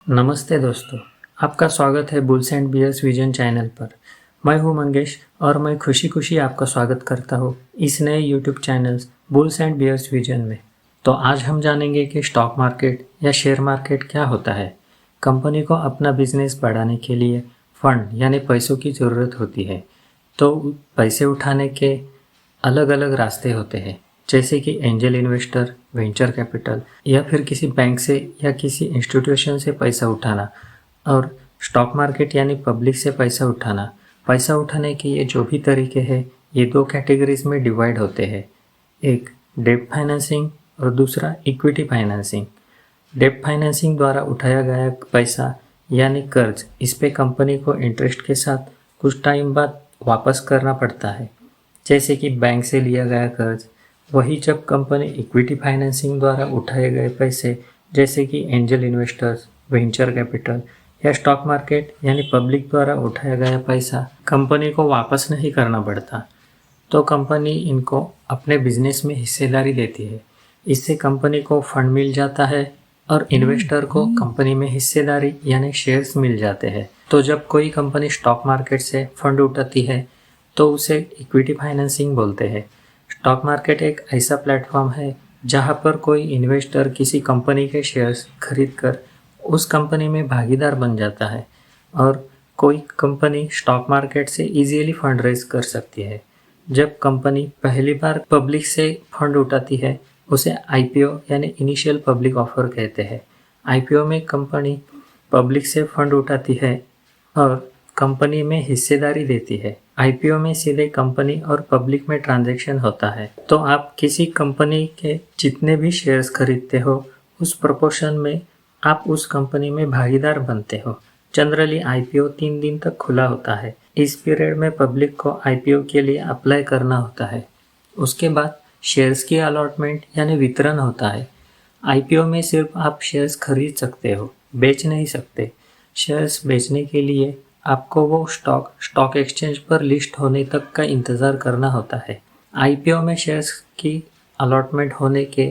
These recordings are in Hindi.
नमस्ते दोस्तों, आपका स्वागत है Bulls and Bears Vision channel पर। मैं हूं मंगेश और मैं खुशी खुशी आपका स्वागत करता हूं इस नए YouTube channel Bulls and Bears Vision में। तो आज हम जानेंगे कि स्टॉक मार्केट या शेयर मार्केट क्या होता है। कंपनी को अपना बिजनेस बढ़ाने के लिए फंड यानी पैसों की ज़रूरत होती है, तो पैसे उठाने के अलग अलग रास्ते होते हैं, जैसे कि एंजल इन्वेस्टर, वेंचर कैपिटल या फिर किसी बैंक से या किसी इंस्टीट्यूशन से पैसा उठाना, और स्टॉक मार्केट यानी पब्लिक से पैसा उठाना। पैसा उठाने के ये जो भी तरीके हैं ये दो कैटेगरीज में डिवाइड होते हैं, एक डेब्ट फाइनेंसिंग और दूसरा इक्विटी फाइनेंसिंग। डेब्ट फाइनेंसिंग द्वारा उठाया गया पैसा यानी कर्ज, इस पे कंपनी को इंटरेस्ट के साथ कुछ टाइम बाद वापस करना पड़ता है, जैसे कि बैंक से लिया गया कर्ज। वही जब कंपनी इक्विटी फाइनेंसिंग द्वारा उठाए गए पैसे, जैसे कि एंजल इन्वेस्टर्स, वेंचर कैपिटल या स्टॉक मार्केट यानी पब्लिक द्वारा उठाया गया पैसा कंपनी को वापस नहीं करना पड़ता, तो कंपनी इनको अपने बिजनेस में हिस्सेदारी देती है। इससे कंपनी को फंड मिल जाता है और इन्वेस्टर को कंपनी में हिस्सेदारी यानी शेयर्स मिल जाते हैं। तो जब कोई कंपनी स्टॉक मार्केट से फंड उठाती है तो उसे इक्विटी फाइनेंसिंग बोलते हैं। स्टॉक मार्केट एक ऐसा प्लेटफॉर्म है जहां पर कोई इन्वेस्टर किसी कंपनी के शेयर्स खरीदकर उस कंपनी में भागीदार बन जाता है, और कोई कंपनी स्टॉक मार्केट से इजीली फंड रेज कर सकती है। जब कंपनी पहली बार पब्लिक से फंड उठाती है उसे आईपीओ यानी इनिशियल पब्लिक ऑफर कहते हैं। आईपीओ में कंपनी पब्लिक से फंड उठाती है और कंपनी में हिस्सेदारी देती है। आईपीओ में सीधे कंपनी और पब्लिक में ट्रांजैक्शन होता है, तो आप किसी कंपनी के जितने भी शेयर्स खरीदते हो उस प्रोपोर्शन में आप उस कंपनी में भागीदार बनते हो। जनरली आईपीओ 3 दिन तक खुला होता है। इस पीरियड में पब्लिक को आईपीओ के लिए अप्लाई करना होता है। उसके बाद शेयर्स की अलॉटमेंट यानी वितरण होता है। आईपीओ में सिर्फ आप शेयर्स खरीद सकते हो, बेच नहीं सकते। शेयर्स बेचने के लिए आपको वो स्टॉक एक्सचेंज पर लिस्ट होने तक का इंतज़ार करना होता है। आईपीओ में शेयर्स की अलॉटमेंट होने के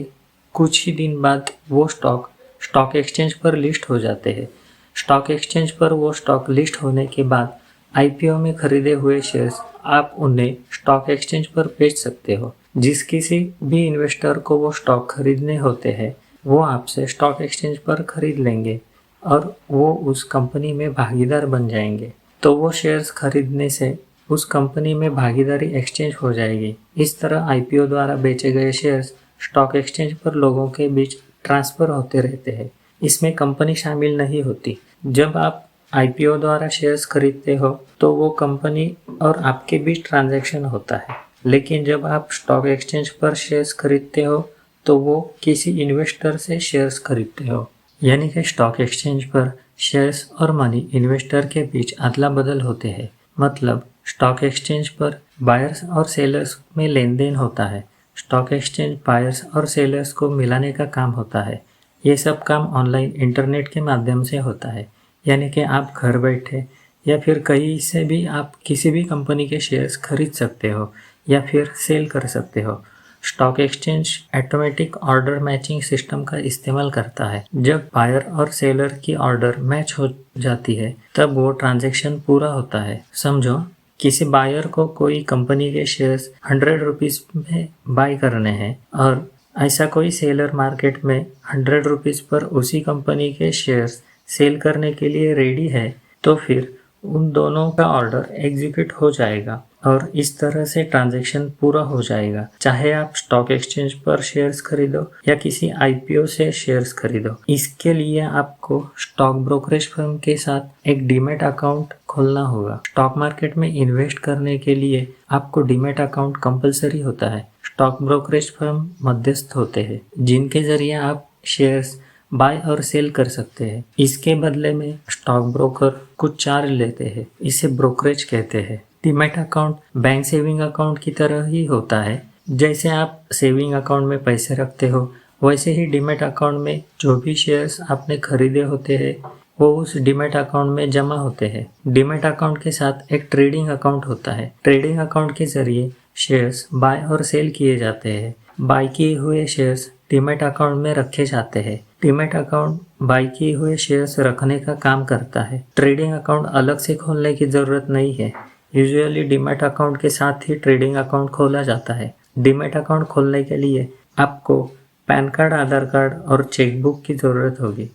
कुछ ही दिन बाद वो स्टॉक एक्सचेंज पर लिस्ट हो जाते हैं। स्टॉक एक्सचेंज पर वो स्टॉक लिस्ट होने के बाद आईपीओ में खरीदे हुए शेयर्स आप उन्हें स्टॉक एक्सचेंज पर बेच सकते हो। जिस किसी भी इन्वेस्टर को वो स्टॉक खरीदने होते हैं वो आपसे स्टॉक एक्सचेंज पर खरीद लेंगे और वो उस कंपनी में भागीदार बन जाएंगे। तो वो शेयर्स खरीदने से उस कंपनी में भागीदारी एक्सचेंज हो जाएगी। इस तरह आईपीओ द्वारा बेचे गए शेयर्स स्टॉक एक्सचेंज पर लोगों के बीच ट्रांसफ़र होते रहते हैं। इसमें कंपनी शामिल नहीं होती। जब आप आईपीओ द्वारा शेयर्स खरीदते हो तो वो कंपनी और आपके बीच ट्रांजैक्शन होता है, लेकिन जब आप स्टॉक एक्सचेंज पर शेयर्स खरीदते हो तो वो किसी इन्वेस्टर से शेयर्स खरीदते हो। यानी कि स्टॉक एक्सचेंज पर शेयर्स और मनी इन्वेस्टर के बीच अदला बदल होते हैं। मतलब स्टॉक एक्सचेंज पर बायर्स और सेलर्स में लेन देन होता है। स्टॉक एक्सचेंज बायर्स और सेलर्स को मिलाने का काम होता है। ये सब काम ऑनलाइन इंटरनेट के माध्यम से होता है। यानी कि आप घर बैठे या फिर कहीं से भी आप किसी भी कंपनी के शेयर्स खरीद सकते हो या फिर सेल कर सकते हो। Stock exchange automatic order matching system का इस्तेमाल करता है। जब बायर और सेलर की ऑर्डर मैच हो जाती है तब वो ट्रांजैक्शन पूरा होता है। समझो, किसी बायर को कोई कंपनी के शेयर्स 100 रुपीज़ में बाय करने हैं और ऐसा कोई सेलर मार्केट में 100 रुपीज़ पर उसी कंपनी के शेयर्स सेल करने के लिए रेडी है, तो फिर उन दोनों का ऑर्डर एग्जीक्यूट हो जाएगा और इस तरह से ट्रांजैक्शन पूरा हो जाएगा। चाहे आप स्टॉक एक्सचेंज पर शेयर्स खरीदो या किसी आईपीओ से शेयर्स खरीदो। इसके लिए आपको स्टॉक ब्रोकरेज फर्म के साथ एक डीमैट अकाउंट खोलना होगा। स्टॉक मार्केट में इन्वेस्ट करने के लिए आपको डीमैट अकाउंट कंपलसरी होता है। स्टॉक ब्रोकरेज फर्म मध्यस्थ होते हैं जिनके जरिए आप शेयर्स बाय और सेल कर सकते हैं। इसके बदले में स्टॉक ब्रोकर कुछ चार्ज लेते हैं, इसे ब्रोकरेज कहते हैं। Demat account bank saving account की तरह ही होता है। जैसे आप सेविंग अकाउंट में पैसे रखते हो वैसे ही डीमैट अकाउंट में जो भी शेयर्स आपने खरीदे होते हैं वो उस डीमैट अकाउंट में जमा होते हैं। डीमैट अकाउंट के साथ एक ट्रेडिंग अकाउंट होता है। ट्रेडिंग अकाउंट के जरिए शेयर्स बाय और सेल किए जाते हैं। बाय किए हुए शेयर्स डीमैट अकाउंट में रखे जाते हैं। डीमैट अकाउंट बाई किए हुए शेयर्स रखने का काम करता है। ट्रेडिंग अकाउंट अलग से खोलने की ज़रूरत नहीं है। यूजुअली डीमैट अकाउंट के साथ ही ट्रेडिंग अकाउंट खोला जाता है। डीमैट अकाउंट खोलने के लिए आपको पैन कार्ड, आधार कार्ड और चेकबुक की ज़रूरत होगी।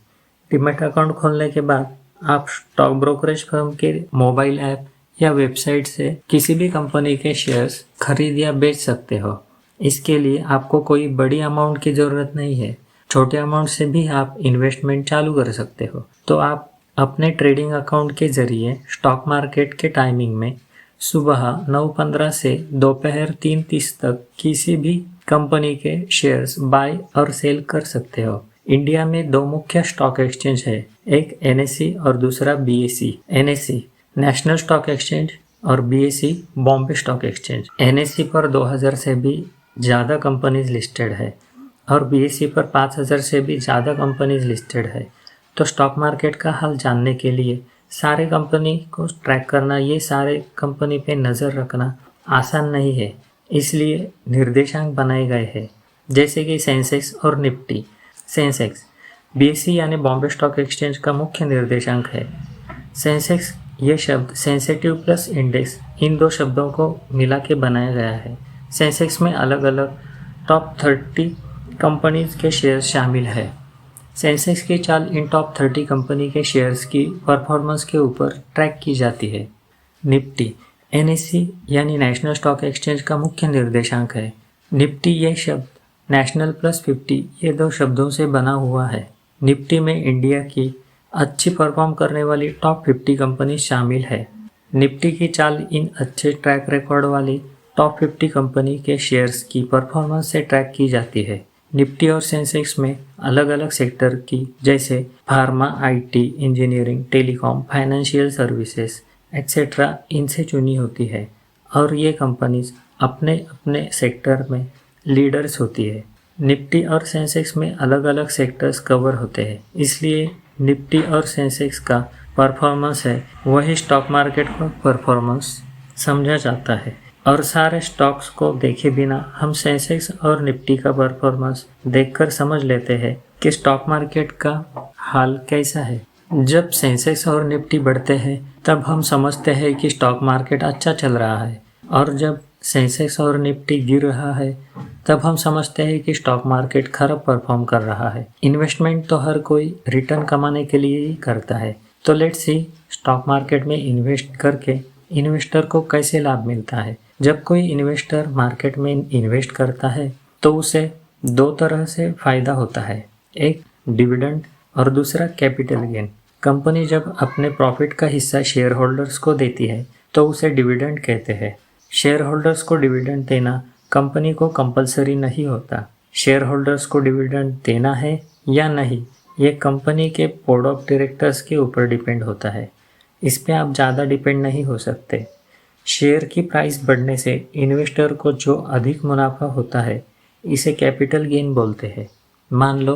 डीमैट अकाउंट खोलने के बाद आप स्टॉक ब्रोकरेज फर्म के मोबाइल ऐप या वेबसाइट से किसी भी कंपनी के शेयर्स खरीद या बेच सकते हो। इसके लिए आपको कोई बड़ी अमाउंट की ज़रूरत नहीं है। छोटे अमाउंट से भी आप इन्वेस्टमेंट चालू कर सकते हो। तो आप अपने ट्रेडिंग अकाउंट के ज़रिए स्टॉक मार्केट के टाइमिंग में सुबह 9:15 से दोपहर 3:30 तक किसी भी कंपनी के शेयर्स बाय और सेल कर सकते हो। इंडिया में 2 मुख्य स्टॉक एक्सचेंज है, एक NSE और दूसरा BSE। NSE national stock exchange और BSE Bombay stock exchange. NSE पर 2000 से भी ज़्यादा कंपनीज लिस्टेड है और BSE पर 5000 से भी ज़्यादा कंपनीज लिस्टेड है। तो स्टॉक मार्केट का हाल जानने के लिए सारे कंपनी को ट्रैक करना, ये सारे कंपनी पे नज़र रखना आसान नहीं है। इसलिए निर्देशांक बनाए गए हैं, जैसे कि सेंसेक्स और निफ्टी। सेंसेक्स BSE यानी बॉम्बे स्टॉक एक्सचेंज का मुख्य निर्देशांक है। सेंसेक्स ये शब्द सेंसिटिव प्लस इंडेक्स, इन 2 शब्दों को मिला के बनाया गया है। सेंसेक्स में अलग अलग टॉप 30 कंपनीज के शेयर्स शामिल है। सेंसेक्स की चाल इन टॉप 30 कंपनी के शेयर्स की परफॉर्मेंस के ऊपर ट्रैक की जाती है। निफ्टी NSE यानी नेशनल स्टॉक एक्सचेंज का मुख्य निर्देशांक है। निफ्टी ये शब्द नेशनल प्लस 50 ये 2 शब्दों से बना हुआ है। निफ्टी में इंडिया की अच्छी परफॉर्म करने वाली टॉप 50 कंपनी शामिल है। निफ्टी की चाल इन अच्छे ट्रैक रिकॉर्ड वाली टॉप 50 कंपनी के शेयर्स की परफॉर्मेंस से ट्रैक की जाती है। निफ्टी और सेंसेक्स में अलग अलग सेक्टर की, जैसे pharma, IT, engineering, telecom, financial services etcetera इनसे चुनी होती है और ये कंपनीज अपने अपने सेक्टर में लीडर्स होती है। निफ्टी और सेंसेक्स में अलग अलग सेक्टर्स कवर होते हैं, इसलिए निफ्टी और सेंसेक्स का परफॉर्मेंस है वही स्टॉक मार्केट का परफॉर्मेंस समझा जाता है। और सारे स्टॉक्स को देखे बिना हम सेंसेक्स और निफ्टी का परफॉर्मेंस देखकर समझ लेते हैं कि स्टॉक मार्केट का हाल कैसा है। जब सेंसेक्स और निफ्टी बढ़ते हैं तब हम समझते हैं कि स्टॉक मार्केट अच्छा चल रहा है, और जब सेंसेक्स और निफ्टी गिर रहा है तब हम समझते हैं कि स्टॉक मार्केट खराब परफॉर्म कर रहा है। इन्वेस्टमेंट तो हर कोई रिटर्न कमाने के लिए ही करता है। तो लेट्स सी स्टॉक मार्केट में इन्वेस्ट करके इन्वेस्टर को कैसे लाभ मिलता है। जब कोई इन्वेस्टर मार्केट में इन्वेस्ट करता है तो उसे 2 तरह से फ़ायदा होता है, एक डिविडेंड और दूसरा कैपिटल गेन। कंपनी जब अपने प्रॉफिट का हिस्सा शेयर होल्डर्स को देती है तो उसे डिविडेंड कहते हैं। शेयर होल्डर्स को डिविडेंड देना कंपनी को कंपलसरी नहीं होता। शेयर होल्डर्स को डिविडेंड देना है या नहीं, ये कंपनी के बोर्ड ऑफ डायरेक्टर्स के ऊपर डिपेंड होता है। इस पे आप ज़्यादा डिपेंड नहीं हो सकते। शेयर की प्राइस बढ़ने से इन्वेस्टर को जो अधिक मुनाफा होता है इसे कैपिटल गेन बोलते हैं। मान लो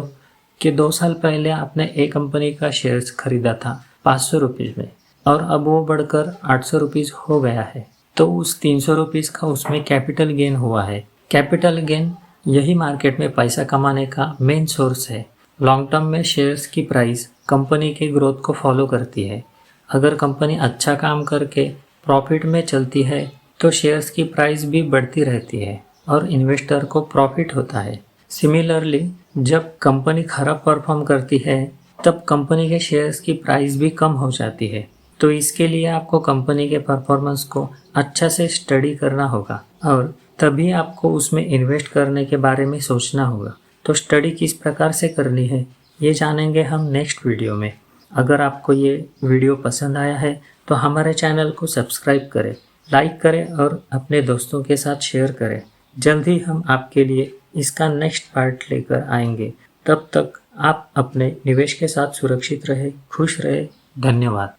कि 2 साल पहले आपने एक कंपनी का शेयर्स खरीदा था 500 रुपीज़ में और अब वो बढ़कर 800 रुपीज़ हो गया है, तो उस 300 रुपीज़ का उसमें कैपिटल गेन हुआ है। कैपिटल गेन यही मार्केट में पैसा कमाने का मेन सोर्स है। लॉन्ग टर्म में शेयर्स की प्राइस कंपनी के ग्रोथ को फॉलो करती है। अगर कंपनी अच्छा काम करके प्रॉफिट में चलती है तो शेयर्स की प्राइस भी बढ़ती रहती है और इन्वेस्टर को प्रॉफिट होता है। सिमिलरली जब कंपनी खराब परफॉर्म करती है तब कंपनी के शेयर्स की प्राइस भी कम हो जाती है। तो इसके लिए आपको कंपनी के परफॉर्मेंस को अच्छा से स्टडी करना होगा और तभी आपको उसमें इन्वेस्ट करने के बारे में सोचना होगा। तो स्टडी किस प्रकार से करनी है ये जानेंगे हम नेक्स्ट वीडियो में। अगर आपको ये वीडियो पसंद आया है तो हमारे चैनल को सब्सक्राइब करें, लाइक करें और अपने दोस्तों के साथ शेयर करें। जल्द ही हम आपके लिए इसका नेक्स्ट पार्ट लेकर आएंगे। तब तक आप अपने निवेश के साथ सुरक्षित रहे, खुश रहे। धन्यवाद।